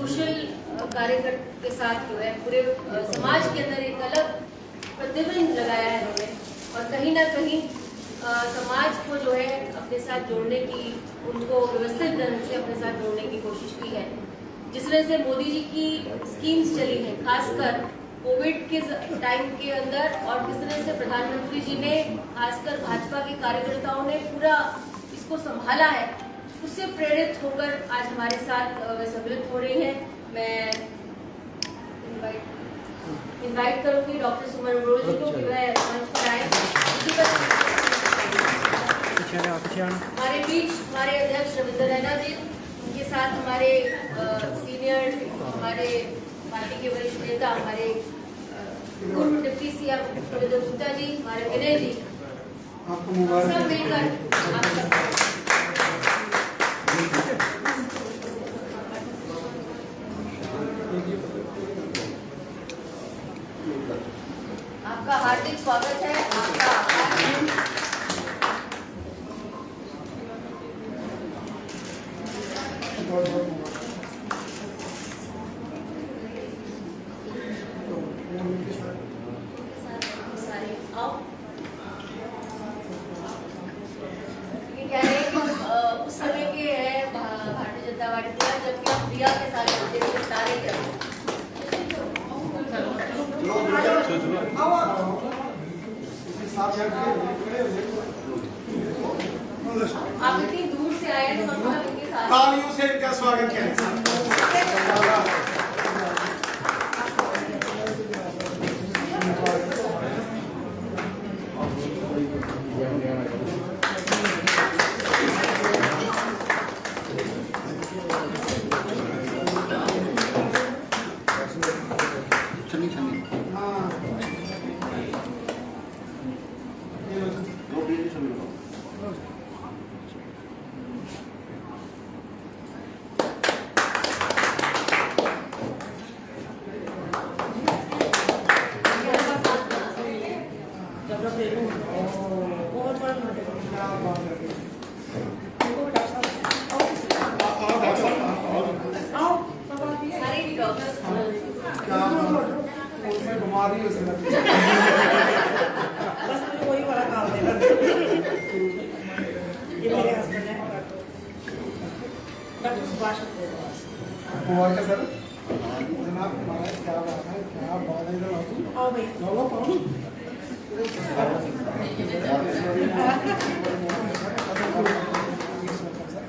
Social कार्य के साथ जो है पूरे समाज के अंदर एक अलग प्रतिबिंब लगाया है उन्होंने, और कहीं ना कहीं समाज को जो है अपने साथ जोड़ने की, उनको व्यवस्थित ढंग से अपने साथ जोड़ने की कोशिश की है। जिस तरह से मोदी जी की स्कीम्स चली हैं, खासकर कोविड के टाइम के अंदर, और किस तरह से प्रधानमंत्री जी ने, खासकर भाजपा के कार्यकर्ताओं ने पूरा इसको संभाला है, उससे प्रेरित होकर आज हमारे साथ वे सम्मिलित हो रही हैं। मैं इनवाइट करूंगी डॉक्टर सुमन अरोड़ा जी को कि वह मंच पर आए। हमारे बीच हमारे अध्यक्ष रविंद्र रैना जी, उनके साथ हमारे सीनियर, हमारे पार्टी के वरिष्ठ नेता, हमारे पूर्व डिप्टी सीएम रविंद्र गुप्ता जी, हमारे विनय जी, सब मिलकर आपका हार्दिक स्वागत है। आपका उस समय के है भारतीय जनता पार्टी, जबकि आप प्रिया के साथ तारे के आप इतनी दूर से आए तो मतलब इनके साथ तालियों से इनका स्वागत करें।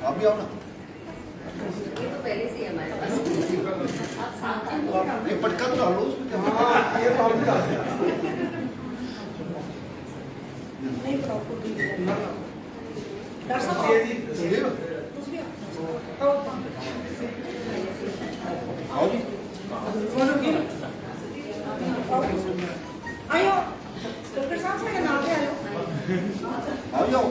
आप भी आओ ना, ये तो पहले से हमारे पास एक पटका तो डालो उसमें। ये तो आप भी डाल दें। आओ जी, आयो डॉक्टर साहब से नाम ले आयो। आओ जाओ।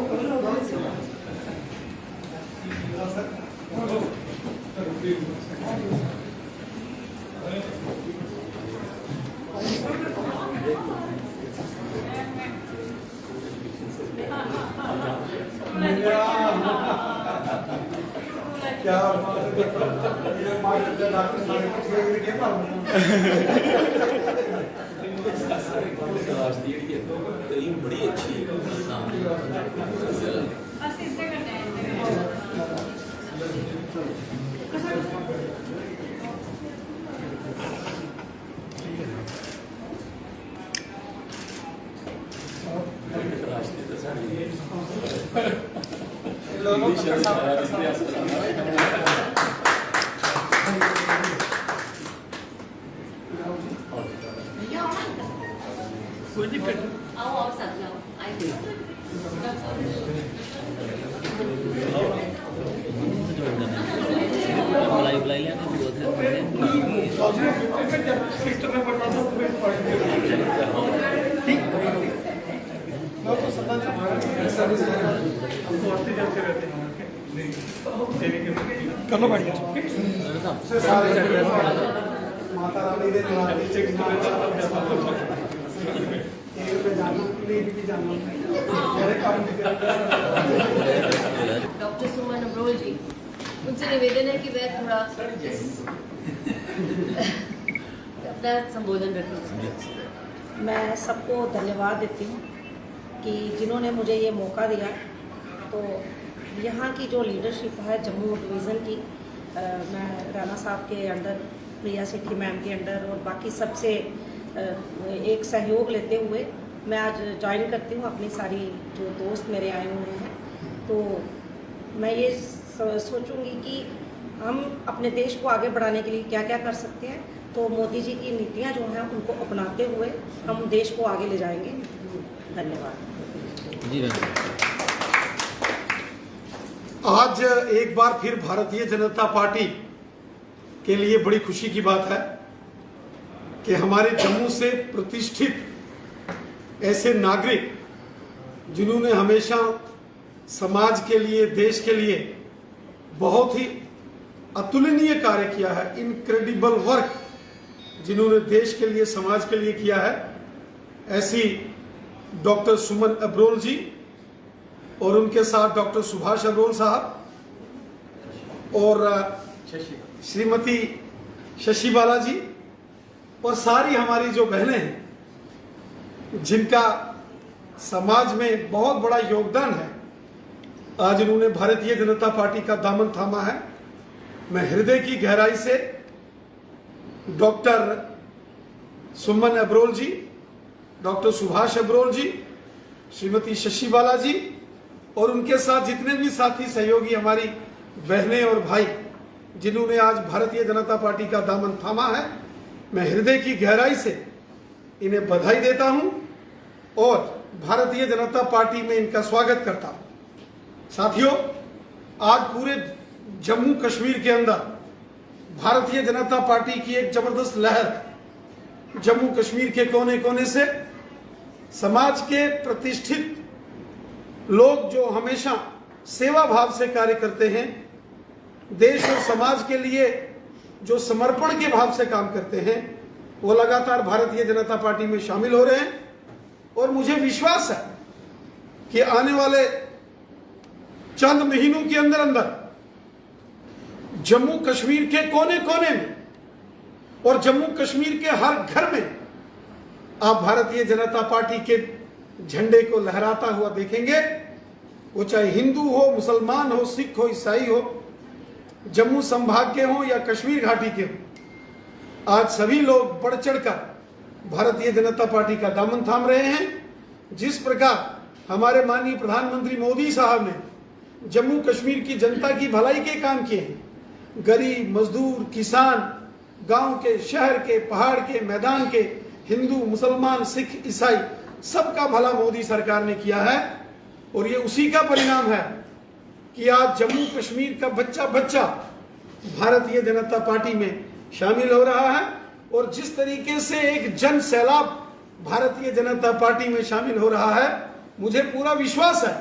क्या ये मास्टर डॉक्टर सारे के बड़ी अच्छी आओ साथ में चलो बढ़िया माता रानी दे डॉक्टर सुमन अब्रोल जी, उनसे निवेदन है कि वह थोड़ा इस अपना संबोधन रखें। मैं सबको धन्यवाद देती हूँ कि जिन्होंने मुझे ये मौका दिया। तो यहाँ की जो लीडरशिप है जम्मू डिवीज़न की, मैं राणा साहब के अंडर, प्रिया सेठी मैम के अंडर और बाकी सबसे एक सहयोग लेते हुए मैं आज ज्वाइन करती हूँ। अपनी सारी जो दोस्त मेरे आए हुए हैं, तो मैं ये सोचूंगी कि हम अपने देश को आगे बढ़ाने के लिए क्या क्या कर सकते हैं। तो मोदी जी की नीतियाँ जो हैं उनको अपनाते हुए हम देश को आगे ले जाएंगे। धन्यवाद जी। आज एक बार फिर भारतीय जनता पार्टी के लिए बड़ी खुशी की बात है कि हमारे जम्मू से प्रतिष्ठित ऐसे नागरिक जिन्होंने हमेशा समाज के लिए, देश के लिए बहुत ही अतुलनीय कार्य किया है, इनक्रेडिबल वर्क जिन्होंने देश के लिए, समाज के लिए किया है, ऐसी डॉक्टर सुमन अब्रोल जी और उनके साथ डॉक्टर सुभाष अब्रोल साहब और श्रीमती शशि बाला जी और सारी हमारी जो बहनें हैं जिनका समाज में बहुत बड़ा योगदान है, आज उन्होंने भारतीय जनता पार्टी का दामन थामा है। मैं हृदय की गहराई से डॉक्टर सुमन अब्रोल जी, डॉक्टर सुभाष अब्रोल जी, श्रीमती शशि बाला जी और उनके साथ जितने भी साथी सहयोगी हमारी बहनें और भाई जिन्होंने आज भारतीय जनता पार्टी का दामन थामा है, मैं हृदय की गहराई से इन्हें बधाई देता हूं और भारतीय जनता पार्टी में इनका स्वागत करता हूं। साथियों, आज पूरे जम्मू कश्मीर के अंदर भारतीय जनता पार्टी की एक जबरदस्त लहर है। जम्मू कश्मीर के कोने कोने से समाज के प्रतिष्ठित लोग जो हमेशा सेवा भाव से कार्य करते हैं, देश और समाज के लिए जो समर्पण के भाव से काम करते हैं, वो लगातार भारतीय जनता पार्टी में शामिल हो रहे हैं और मुझे विश्वास है कि आने वाले चंद महीनों के अंदर अंदर जम्मू कश्मीर के कोने कोने में और जम्मू कश्मीर के हर घर में आप भारतीय जनता पार्टी के झंडे को लहराता हुआ देखेंगे। वो चाहे हिंदू हो, मुसलमान हो, सिख हो, ईसाई हो, जम्मू संभाग के हो या कश्मीर घाटी के हो, आज सभी लोग बढ़ चढ़कर भारतीय जनता पार्टी का दामन थाम रहे हैं। जिस प्रकार हमारे माननीय प्रधानमंत्री मोदी साहब ने जम्मू कश्मीर की जनता की भलाई के काम किए हैं, गरीब, मजदूर, किसान, गांव के, शहर के, पहाड़ के, मैदान के, हिंदू, मुसलमान, सिख, ईसाई, सबका भला मोदी सरकार ने किया है और ये उसी का परिणाम है कि आज जम्मू कश्मीर का बच्चा बच्चा भारतीय जनता पार्टी में शामिल हो रहा है और जिस तरीके से एक जन सैलाब भारतीय जनता पार्टी में शामिल हो रहा है, मुझे पूरा विश्वास है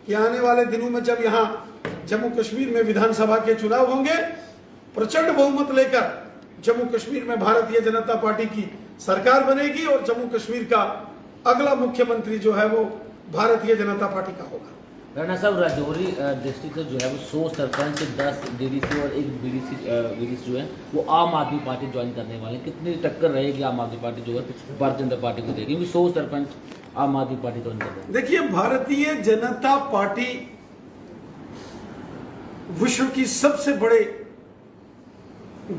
कि आने वाले दिनों में जब यहाँ जम्मू कश्मीर में विधानसभा के चुनाव होंगे, प्रचंड बहुमत लेकर जम्मू कश्मीर में भारतीय जनता पार्टी की सरकार बनेगी और जम्मू कश्मीर का अगला मुख्यमंत्री जो है वो भारतीय जनता पार्टी का होगा। राणा साहब, राजौरी डिस्ट्रिक्ट से जो है वो 100 सरपंच, 10 डीडीसी और 1 बीडीसी जो है वो आम आदमी पार्टी ज्वाइन करने वाले हैं। कितनी टक्कर रहेगी आम आदमी पार्टी जो है भारतीय जनता पार्टी को देगी, क्योंकि 100 सरपंच आम आदमी पार्टी ज्वाइन कर रहे हैं? देखिए, भारतीय जनता पार्टी विश्व की सबसे बड़े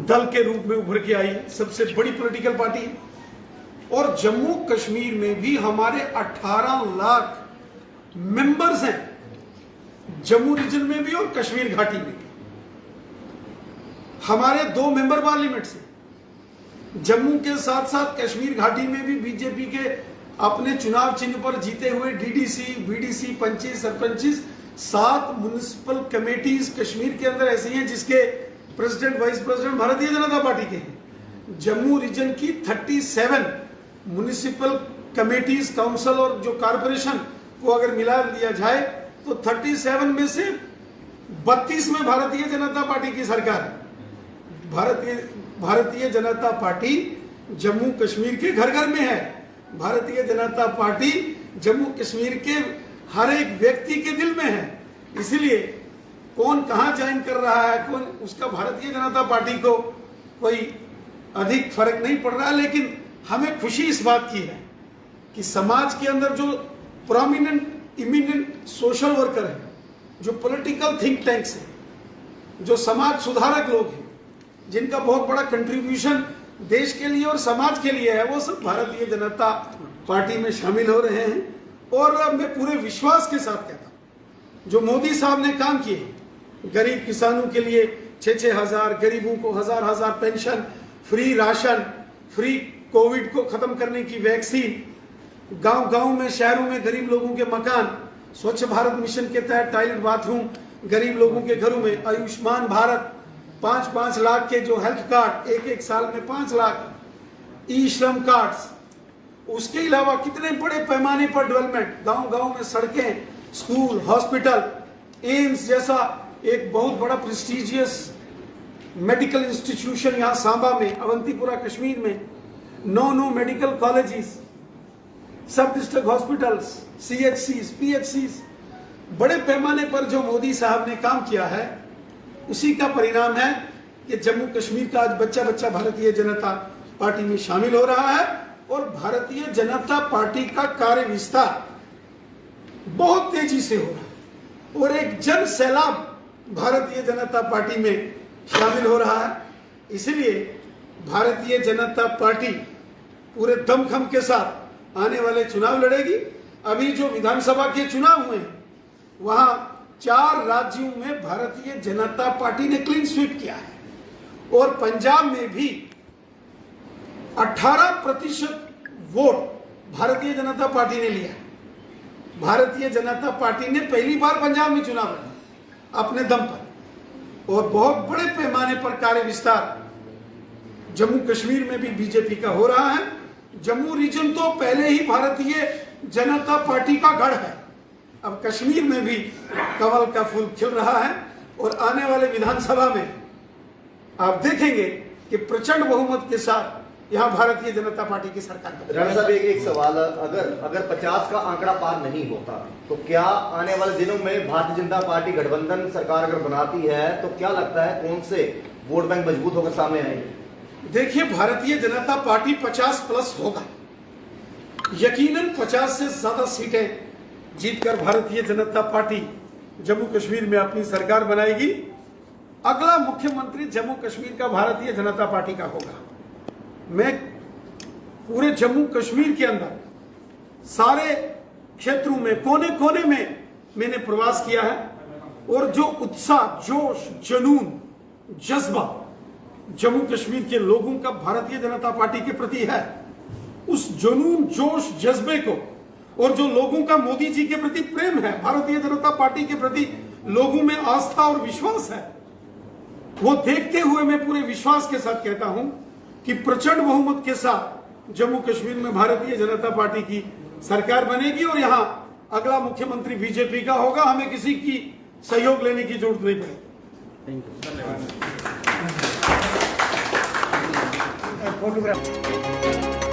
दल के रूप में उभर के आई है, सबसे बड़ी पॉलिटिकल पार्टी है और जम्मू कश्मीर में भी हमारे 18 लाख मेंबर्स हैं, जम्मू रीजन में भी और कश्मीर घाटी में भी। हमारे 2 मेंबर पार्लियामेंट हैं। जम्मू के साथ साथ कश्मीर घाटी में भी बीजेपी के अपने चुनाव चिन्ह पर जीते हुए डीडीसी, बीडीसी, पंची, सरपंची, 7 म्युनिसिपल कमेटीज कश्मीर के अंदर ऐसी हैं जिसके president, vice president Bharatiya Janata party के हैं। जम्मू रीजन की 37 म्युनिसिपल कमेटीज, काउंसिल और जो कारपोरेशन को अगर मिला दिया जाए तो 37 में से 32 में भारतीय जनता पार्टी की सरकार है। भारतीय जनता पार्टी जम्मू कश्मीर के घर घर में है। भारतीय जनता पार्टी जम्मू कश्मीर के हर एक व्यक्ति के दिल में है। इसलिए कौन कहां ज्वाइन कर रहा है, कौन उसका भारतीय जनता पार्टी को कोई अधिक फर्क नहीं पड़ रहा, लेकिन हमें खुशी इस बात की है कि समाज के अंदर जो प्रोमिनेंट इमिनेंट सोशल वर्कर हैं, जो पॉलिटिकल थिंक टैंक्स हैं, जो समाज सुधारक लोग हैं, जिनका बहुत बड़ा कंट्रीब्यूशन देश के लिए और समाज के लिए है, वो सब भारतीय जनता पार्टी में शामिल हो रहे हैं। और मैं पूरे विश्वास के साथ कहता हूं, जो मोदी साहब ने काम किए, गरीब किसानों के लिए 6-6 हज़ार, गरीबों को 1000 pension, free ration, free Covid को खत्म करने की वैक्सीन, गांव-गांव में, शहरों में गरीब लोगों के मकान, स्वच्छ भारत मिशन के तहत टॉयलेट बाथरूम गरीब लोगों के घरों में, आयुष्मान भारत, 5-5 लाख के जो हेल्थ कार्ड, एक साल में 5 लाख, ई श्रम कार्ड्स, उसके अलावा कितने बड़े पैमाने पर डेवलपमेंट, गांव-गांव में सड़कें, स्कूल, हॉस्पिटल, एम्स जैसा एक बहुत बड़ा प्रेस्टिजियस मेडिकल इंस्टीट्यूशन यहाँ सांबा में, अवंतीपुरा कश्मीर में, 9 मेडिकल कॉलेजेस, सब डिस्ट्रिक्ट हॉस्पिटल्स, CHCs, PHCs, बड़े पैमाने पर जो मोदी साहब ने काम किया है, उसी का परिणाम है कि जम्मू कश्मीर का आज बच्चा बच्चा भारतीय जनता पार्टी में शामिल हो रहा है और भारतीय जनता पार्टी का कार्य विस्तार बहुत तेजी से हो रहा है और एक जन सैलाब भारतीय जनता पार्टी में शामिल हो रहा है। इसलिए भारतीय जनता पार्टी पूरे दमखम के साथ आने वाले चुनाव लड़ेगी। अभी जो विधानसभा के चुनाव हुए हैं, वहां 4 राज्यों में भारतीय जनता पार्टी ने क्लीन स्वीप किया है और पंजाब में भी 18% वोट भारतीय जनता पार्टी ने लिया। भारतीय जनता पार्टी ने पहली बार पंजाब में चुनाव लड़ा अपने दम पर और बहुत बड़े पैमाने पर कार्य विस्तार जम्मू कश्मीर में भी बीजेपी का हो रहा है। जम्मू रीजन तो पहले ही भारतीय जनता पार्टी का गढ़ है, अब कश्मीर में भी कमल का फूल खिल रहा है और आने वाले विधानसभा में आप देखेंगे कि प्रचंड बहुमत के साथ यहाँ भारतीय जनता पार्टी की सरकार बनेगी। राणा साहब, एक सवाल, अगर 50 का आंकड़ा पार नहीं होता तो क्या आने वाले दिनों में भारतीय जनता पार्टी गठबंधन सरकार अगर बनाती है तो क्या लगता है कौन से वोट बैंक मजबूत होकर सामने आएंगे? देखिए, भारतीय जनता पार्टी 50+ होगा, यकीनन 50 से ज्यादा सीटें जीतकर भारतीय जनता पार्टी जम्मू कश्मीर में अपनी सरकार बनाएगी। अगला मुख्यमंत्री जम्मू कश्मीर का भारतीय जनता पार्टी का होगा। मैं पूरे जम्मू कश्मीर के अंदर सारे क्षेत्रों में, कोने कोने में मैंने प्रवास किया है और जो उत्साह, जोश, जुनून, जज्बा जम्मू कश्मीर के लोगों का भारतीय जनता पार्टी के प्रति है, उस जुनून, जोश, जज्बे को और जो लोगों का मोदी जी के प्रति प्रेम है, भारतीय जनता पार्टी के प्रति लोगों में आस्था और विश्वास है, वो देखते हुए मैं पूरे विश्वास के साथ कहता हूं कि प्रचंड बहुमत के साथ जम्मू कश्मीर में भारतीय जनता पार्टी की सरकार बनेगी और यहां अगला मुख्यमंत्री बीजेपी का होगा। हमें किसी की सहयोग लेने की जरूरत नहीं पड़ेगी। फोटोग्राफ